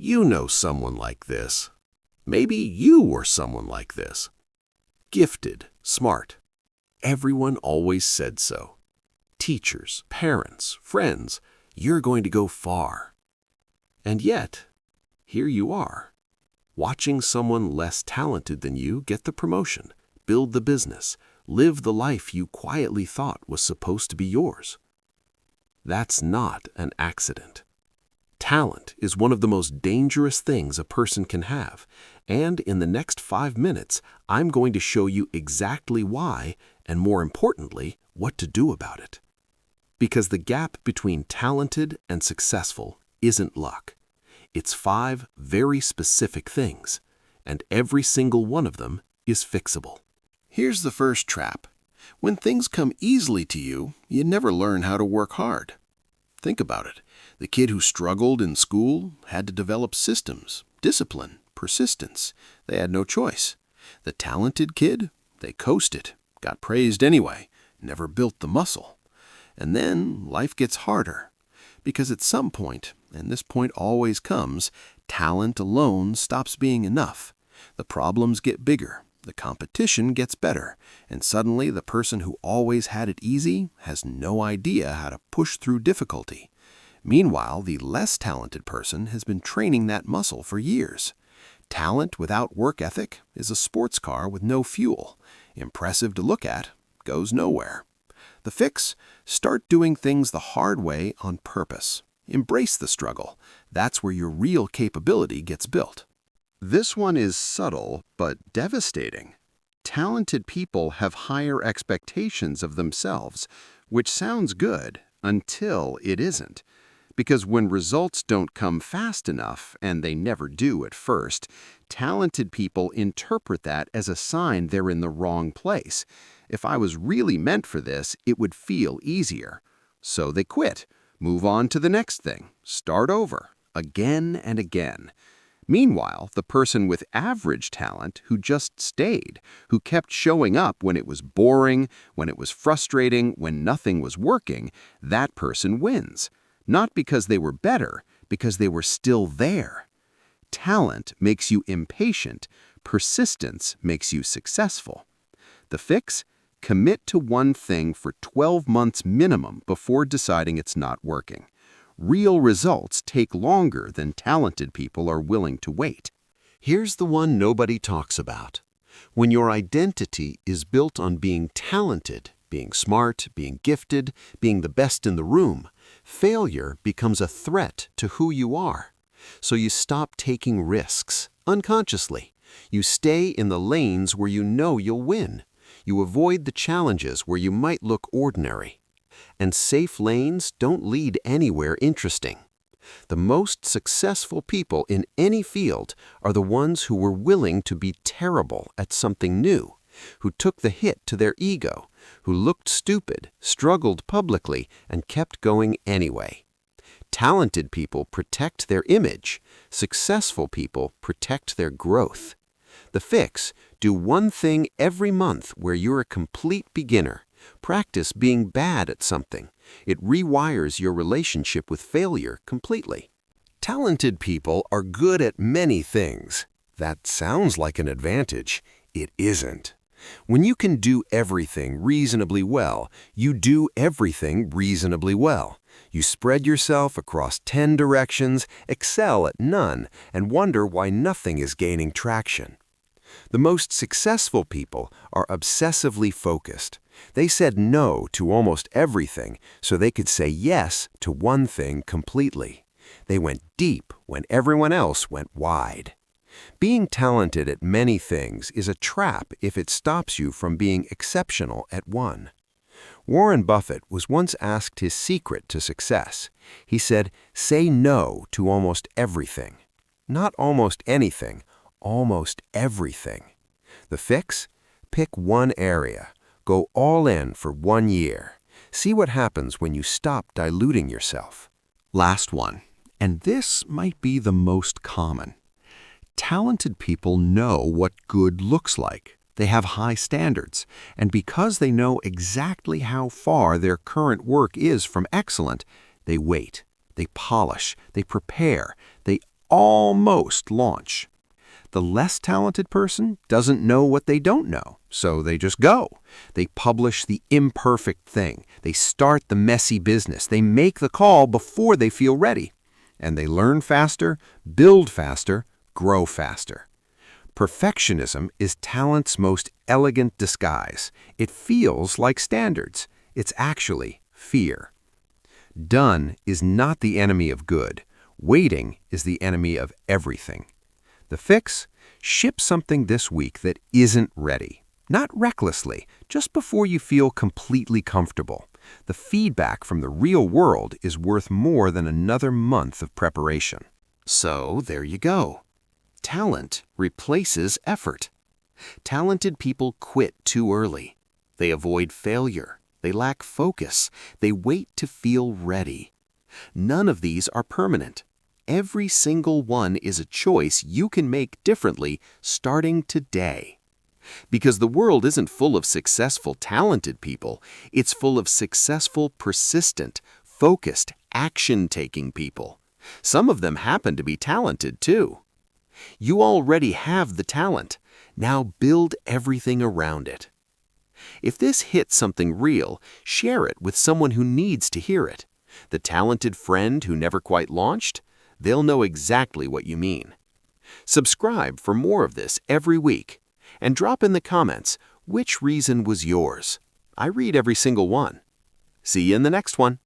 You know someone like this. Maybe you were someone like this. Gifted, smart. Everyone always said so. Teachers, parents, friends, you're going to go far. And yet, here you are, watching someone less talented than you get the promotion, build the business, live the life you quietly thought was supposed to be yours. That's not an accident. Talent is one of the most dangerous things a person can have, and in the next 5 minutes, I'm going to show you exactly why, and more importantly, what to do about it. Because the gap between talented and successful isn't luck. It's 5 very specific things, and every single one of them is fixable. Here's the first trap. When things come easily to you, you never learn how to work hard. Think about it. The kid who struggled in school had to develop systems, discipline, persistence. They had no choice. The talented kid, they coasted, got praised anyway, never built the muscle. And then life gets harder. Because at some point, and this point always comes, talent alone stops being enough. The problems get bigger, the competition gets better, and suddenly the person who always had it easy has no idea how to push through difficulty. Meanwhile, the less talented person has been training that muscle for years. Talent without work ethic is a sports car with no fuel. Impressive to look at, goes nowhere. The fix? Start doing things the hard way on purpose. Embrace the struggle. That's where your real capability gets built. This one is subtle but devastating. Talented people have higher expectations of themselves, which sounds good until it isn't. Because when results don't come fast enough, and they never do at first, talented people interpret that as a sign they're in the wrong place. If I was really meant for this, it would feel easier. So they quit, move on to the next thing, start over, again and again. Meanwhile, the person with average talent who just stayed, who kept showing up when it was boring, when it was frustrating, when nothing was working, that person wins. Not because they were better, because they were still there. Talent makes you impatient. Persistence makes you successful. The fix? Commit to one thing for 12 months minimum before deciding it's not working. Real results take longer than talented people are willing to wait. Here's the one nobody talks about. When your identity is built on being talented, being smart, being gifted, being the best in the room, failure becomes a threat to who you are. So you stop taking risks, unconsciously. You stay in the lanes where you know you'll win. You avoid the challenges where you might look ordinary. And safe lanes don't lead anywhere interesting. The most successful people in any field are the ones who were willing to be terrible at something new, who took the hit to their ego, who looked stupid, struggled publicly, and kept going anyway. Talented people protect their image. Successful people protect their growth. The fix? Do one thing every month where you're a complete beginner. Practice being bad at something. It rewires your relationship with failure completely. Talented people are good at many things. That sounds like an advantage. It isn't. When you can do everything reasonably well, you do everything reasonably well. You spread yourself across 10 directions, excel at none, and wonder why nothing is gaining traction. The most successful people are obsessively focused. They said no to almost everything so they could say yes to one thing completely. They went deep when everyone else went wide. Being talented at many things is a trap if it stops you from being exceptional at one. Warren Buffett was once asked his secret to success. He said, "Say no to almost everything." Not almost anything, almost everything. The fix? Pick one area. Go all in for 1 year. See what happens when you stop diluting yourself. Last one, and this might be the most common. Talented people know what good looks like. They have high standards, and because they know exactly how far their current work is from excellent, they wait, they polish, they prepare, they almost launch. The less talented person doesn't know what they don't know, so they just go. They publish the imperfect thing. They start the messy business. They make the call before they feel ready. And they learn faster, build faster, grow faster. Perfectionism is talent's most elegant disguise. It feels like standards. It's actually fear. Done is not the enemy of good. Waiting is the enemy of everything. The fix? Ship something this week that isn't ready. Not recklessly, just before you feel completely comfortable. The feedback from the real world is worth more than another month of preparation. So there you go. Talent replaces effort. Talented people quit too early. They avoid failure. They lack focus. They wait to feel ready. None of these are permanent. Every single one is a choice you can make differently starting today. Because the world isn't full of successful, talented people. It's full of successful, persistent, focused, action-taking people. Some of them happen to be talented too. You already have the talent. Now build everything around it. If this hits something real, share it with someone who needs to hear it. The talented friend who never quite launched? They'll know exactly what you mean. Subscribe for more of this every week. And drop in the comments which reason was yours. I read every single one. See you in the next one.